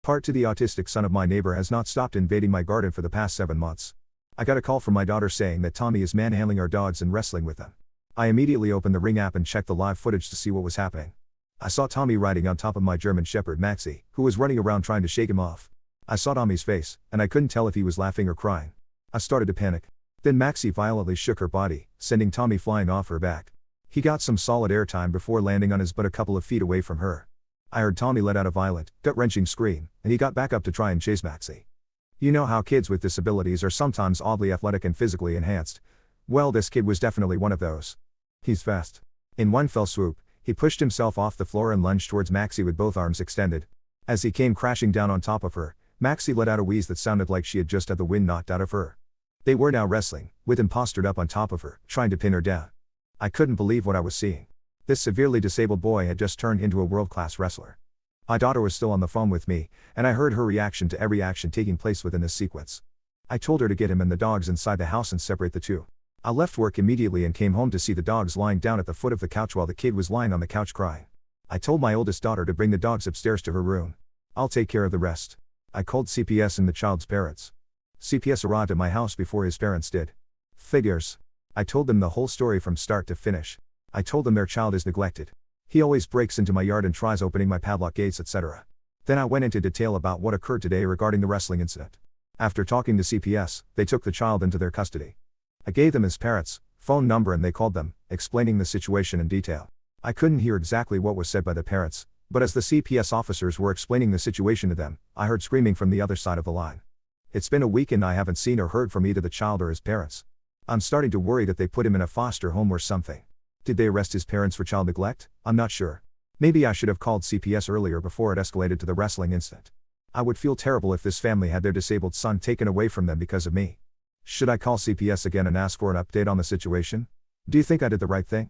Part 2. The autistic son of my neighbor has not stopped invading my garden for the past 7 months. I got a call from my daughter saying that Tommy is manhandling our dogs and wrestling with them. I immediately opened the Ring app and checked the live footage to see what was happening. I saw Tommy riding on top of my German Shepherd Maxie, who was running around trying to shake him off. I saw Tommy's face, and I couldn't tell if he was laughing or crying. I started to panic. Then Maxie violently shook her body, sending Tommy flying off her back. He got some solid airtime before landing on his butt a couple of feet away from her. I heard Tommy let out a violent, gut-wrenching scream, and he got back up to try and chase Maxie. You know how kids with disabilities are sometimes oddly athletic and physically enhanced? Well, this kid was definitely one of those. He's fast. In one fell swoop, he pushed himself off the floor and lunged towards Maxie with both arms extended. As he came crashing down on top of her, Maxie let out a wheeze that sounded like she had just had the wind knocked out of her. They were now wrestling, with him postured up on top of her, trying to pin her down. I couldn't believe what I was seeing. This severely disabled boy had just turned into a world-class wrestler. My daughter was still on the phone with me, and I heard her reaction to every action taking place within this sequence. I told her to get him and the dogs inside the house and separate the two. I left work immediately and came home to see the dogs lying down at the foot of the couch while the kid was lying on the couch crying. I told my oldest daughter to bring the dogs upstairs to her room. I'll take care of the rest. I called CPS and the child's parents. CPS arrived at my house before his parents did. Figures. I told them the whole story from start to finish. I told them their child is neglected. He always breaks into my yard and tries opening my padlock gates, etc. Then I went into detail about what occurred today regarding the wrestling incident. After talking to CPS, they took the child into their custody. I gave them his parents' phone number and they called them, explaining the situation in detail. I couldn't hear exactly what was said by the parents, but as the CPS officers were explaining the situation to them, I heard screaming from the other side of the line. It's been a week and I haven't seen or heard from either the child or his parents. I'm starting to worry that they put him in a foster home or something. Did they arrest his parents for child neglect? I'm not sure. Maybe I should have called CPS earlier before it escalated to the wrestling incident. I would feel terrible if this family had their disabled son taken away from them because of me. Should I call CPS again and ask for an update on the situation? Do you think I did the right thing?